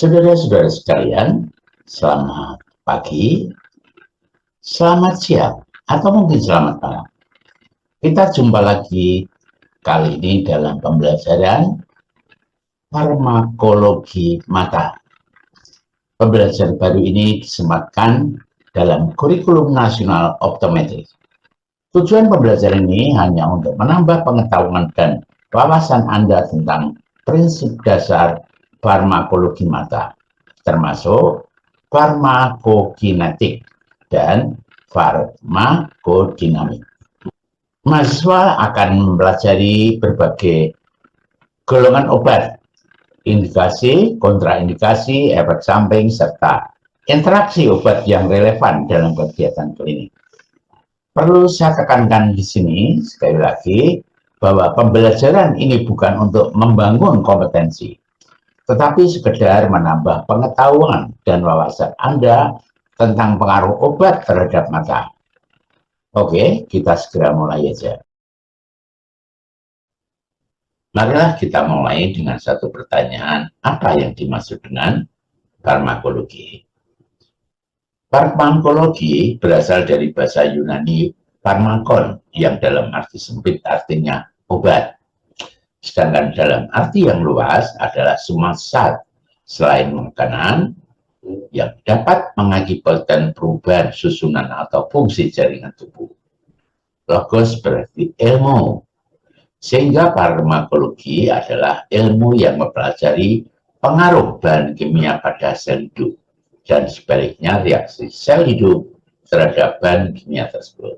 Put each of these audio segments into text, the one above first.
Saudara-saudara sekalian, selamat pagi, selamat siang, atau mungkin selamat malam. Kita jumpa lagi kali ini dalam pembelajaran farmakologi mata. Pembelajaran baru ini disematkan dalam kurikulum nasional optometri. Tujuan pembelajaran ini hanya untuk menambah pengetahuan dan wawasan Anda tentang prinsip dasar farmakologi mata, termasuk farmakokinetik dan farmakodinamik. Mahasiswa akan mempelajari berbagai golongan obat, indikasi, kontraindikasi, efek samping, serta interaksi obat yang relevan dalam kegiatan klinik. Perlu saya tekankan di sini sekali lagi bahwa pembelajaran ini bukan untuk membangun kompetensi, tetapi sekedar menambah pengetahuan dan wawasan Anda tentang pengaruh obat terhadap mata. Oke, kita segera mulai aja. Marilah kita mulai dengan satu pertanyaan, apa yang dimaksud dengan farmakologi? Farmakologi berasal dari bahasa Yunani farmakon, yang dalam arti sempit artinya obat. Sedangkan dalam arti yang luas adalah semua zat selain makanan yang dapat mengakibatkan perubahan susunan atau fungsi jaringan tubuh. Logos berarti ilmu, sehingga farmakologi adalah ilmu yang mempelajari pengaruh bahan kimia pada sel hidup dan sebaliknya reaksi sel hidup terhadap bahan kimia tersebut.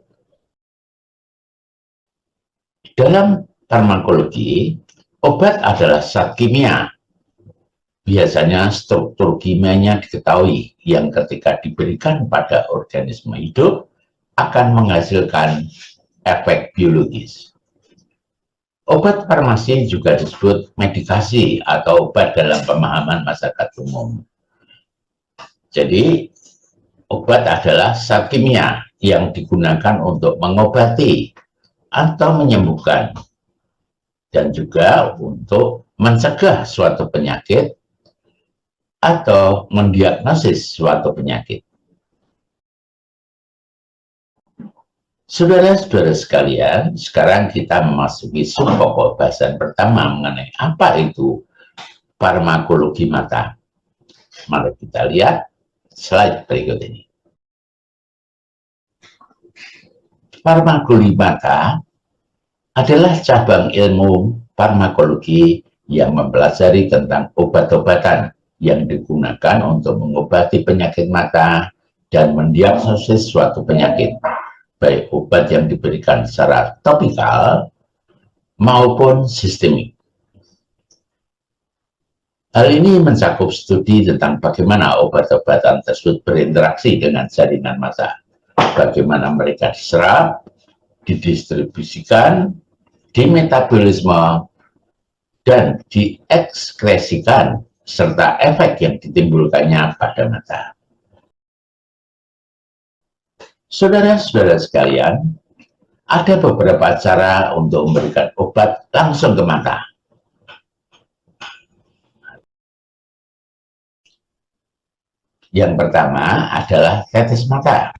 Dalam farmakologi, obat adalah zat kimia. Biasanya struktur kimianya diketahui yang ketika diberikan pada organisme hidup akan menghasilkan efek biologis. Obat farmasi juga disebut medikasi atau obat dalam pemahaman masyarakat umum. Jadi, obat adalah zat kimia yang digunakan untuk mengobati atau menyembuhkan, dan juga untuk mencegah suatu penyakit atau mendiagnosis suatu penyakit. Saudara-saudara sekalian, sekarang kita memasuki sub-pokok bahasan pertama mengenai apa itu farmakologi mata. Mari kita lihat slide berikut ini. Farmakologi mata adalah cabang ilmu farmakologi yang mempelajari tentang obat-obatan yang digunakan untuk mengobati penyakit mata dan mendiagnosis suatu penyakit, baik obat yang diberikan secara topikal maupun sistemik. Hal ini mencakup studi tentang bagaimana obat-obatan tersebut berinteraksi dengan jaringan mata, bagaimana mereka diserap, didistribusikan, dimetabolisme, dan diekskresikan, serta efek yang ditimbulkannya pada mata. Saudara-saudara sekalian, ada beberapa cara untuk memberikan obat langsung ke mata. Yang pertama adalah tetes mata.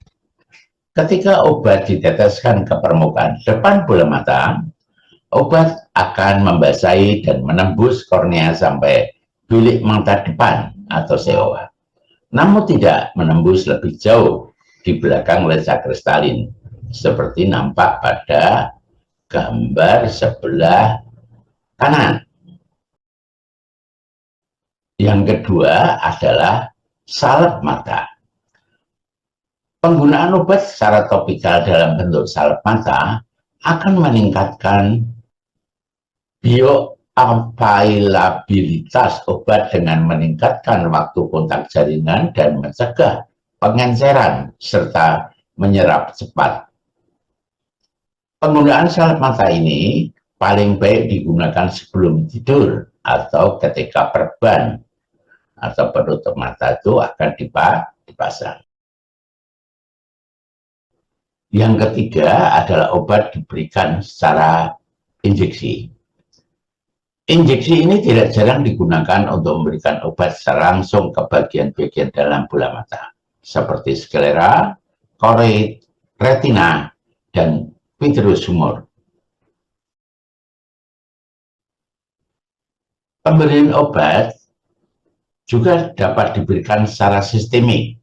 Ketika obat diteteskan ke permukaan depan bola mata, obat akan membasahi dan menembus kornea sampai bilik mata depan atau COA. Namun tidak menembus lebih jauh di belakang lensa kristalin, seperti nampak pada gambar sebelah kanan. Yang kedua adalah salep mata. Penggunaan obat secara topikal dalam bentuk salep mata akan meningkatkan bioavailabilitas obat dengan meningkatkan waktu kontak jaringan dan mencegah pengenceran serta menyerap cepat. Penggunaan salep mata ini paling baik digunakan sebelum tidur atau ketika perban atau penutup mata itu akan dipasang. Yang ketiga adalah obat diberikan secara injeksi. Injeksi ini tidak jarang digunakan untuk memberikan obat secara langsung ke bagian-bagian dalam bola mata, seperti sklera, koroid, retina, dan vitreous humor. Pemberian obat juga dapat diberikan secara sistemik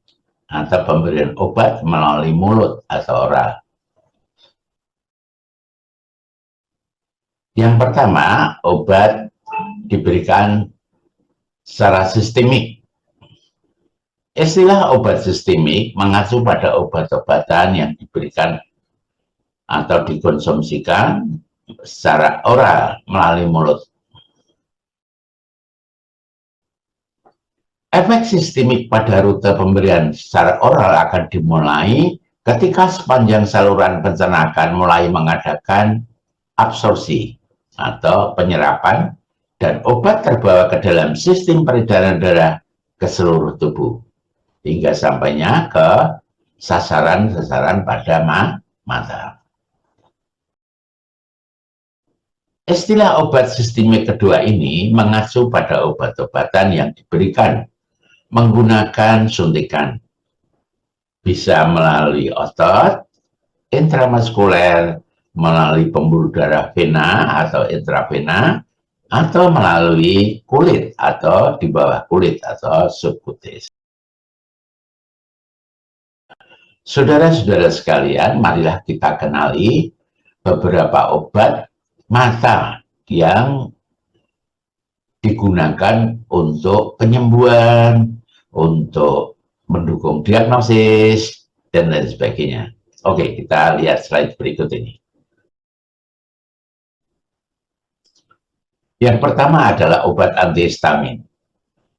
atau pemberian obat melalui mulut atau oral. Yang pertama, obat diberikan secara sistemik. Istilah obat sistemik mengacu pada obat-obatan yang diberikan atau dikonsumsikan secara oral melalui mulut. Efek sistemik pada rute pemberian secara oral akan dimulai ketika sepanjang saluran pencernaan mulai mengadakan absorpsi atau penyerapan dan obat terbawa ke dalam sistem peredaran darah ke seluruh tubuh hingga sampainya ke sasaran-sasaran pada mata. Istilah obat sistemik kedua ini mengacu pada obat-obatan yang diberikan menggunakan suntikan, bisa melalui otot, intramuskuler, melalui pembuluh darah vena atau intravena, atau melalui kulit atau di bawah kulit atau subkutis. Saudara-saudara sekalian, marilah kita kenali beberapa obat mata yang digunakan untuk penyembuhan, untuk mendukung diagnosis, dan lain sebagainya. Oke, kita lihat slide berikut ini. Yang pertama adalah obat antihistamin.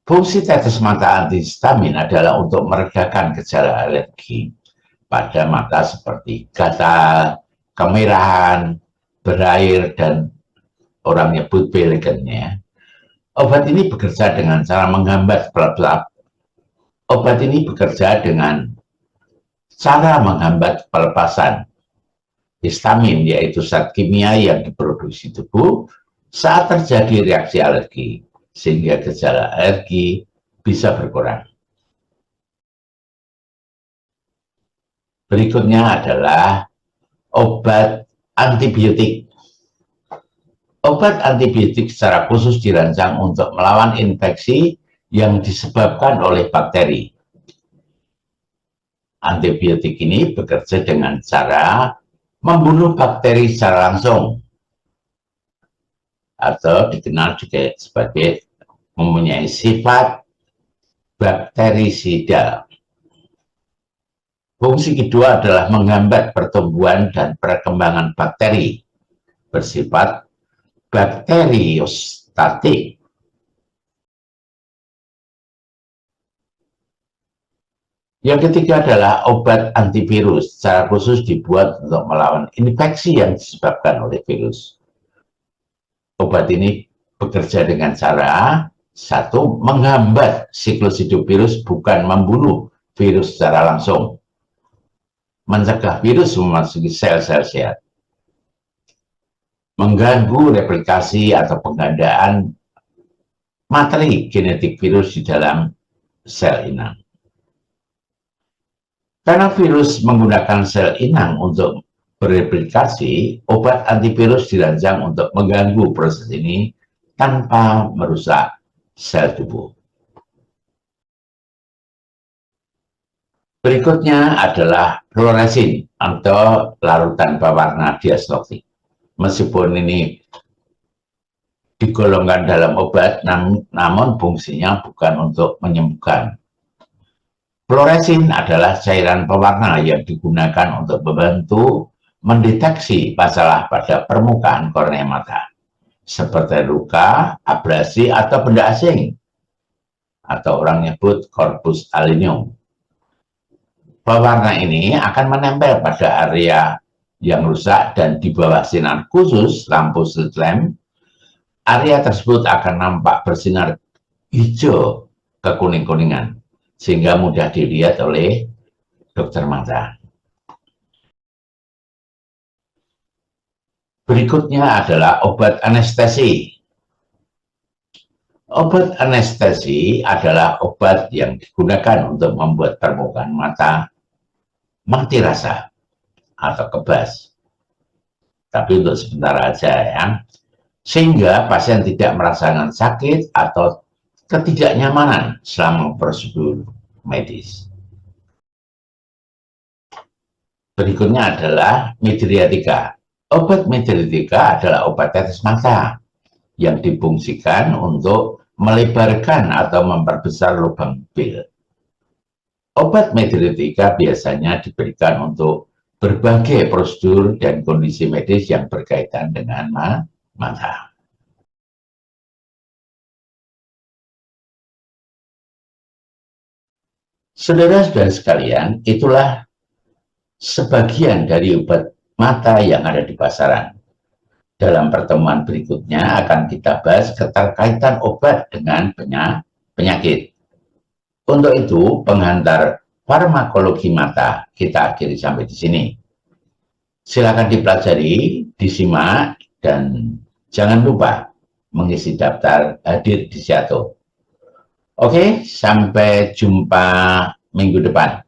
Fungsi tetes mata antihistamin adalah untuk meredakan gejala alergi pada mata seperti gatal, kemerahan, berair, dan orang nyebut pelikennya. Obat ini bekerja dengan cara menghambat Obat ini bekerja dengan cara menghambat pelepasan histamin, yaitu zat kimia yang diproduksi tubuh saat terjadi reaksi alergi, sehingga gejala alergi bisa berkurang. Berikutnya adalah obat antibiotik. Obat antibiotik secara khusus dirancang untuk melawan infeksi yang disebabkan oleh bakteri. Antibiotik ini bekerja dengan cara membunuh bakteri secara langsung, atau dikenal juga sebagai mempunyai sifat bakterisida. Fungsi kedua adalah menghambat pertumbuhan dan perkembangan bakteri bersifat bakteriostatik. Yang ketiga adalah obat antivirus, secara khusus dibuat untuk melawan infeksi yang disebabkan oleh virus. Obat ini bekerja dengan cara, satu, menghambat siklus hidup virus, bukan membunuh virus secara langsung. Mencegah virus memasuki sel-sel sehat. Mengganggu replikasi atau penggandaan materi genetik virus di dalam sel inang. Karena virus menggunakan sel inang untuk bereplikasi, obat antivirus dirancang untuk mengganggu proses ini tanpa merusak sel tubuh. Berikutnya adalah fluoresin atau larutan pewarna diastropik. Meskipun ini digolongkan dalam obat, namun fungsinya bukan untuk menyembuhkan. Fluoresin adalah cairan pewarna yang digunakan untuk membantu mendeteksi masalah pada permukaan kornea mata, seperti luka, abrasi, atau benda asing, atau orang nyebut corpus alinium. Pewarna ini akan menempel pada area yang rusak dan di bawah sinar khusus lampu slit lamp, area tersebut akan nampak bersinar hijau kekuning-kuningan, sehingga mudah dilihat oleh dokter mata. Berikutnya adalah obat anestesi. Obat anestesi adalah obat yang digunakan untuk membuat permukaan mata mati rasa atau kebas. Tapi untuk sebentar aja ya. Sehingga pasien tidak merasakan sakit atau ketidaknyamanan selama prosedur medis. Berikutnya adalah midriatika. Obat midriatika adalah obat tetes mata yang difungsikan untuk melebarkan atau memperbesar lubang pupil. Obat midriatika biasanya diberikan untuk berbagai prosedur dan kondisi medis yang berkaitan dengan mata. Saudara-saudara sekalian, itulah sebagian dari obat mata yang ada di pasaran. Dalam pertemuan berikutnya akan kita bahas keterkaitan obat dengan penyakit. Untuk itu, penghantar farmakologi mata kita akhiri sampai di sini. Silakan dipelajari, disimak, dan jangan lupa mengisi daftar hadir di Siato. Oke, sampai jumpa minggu depan.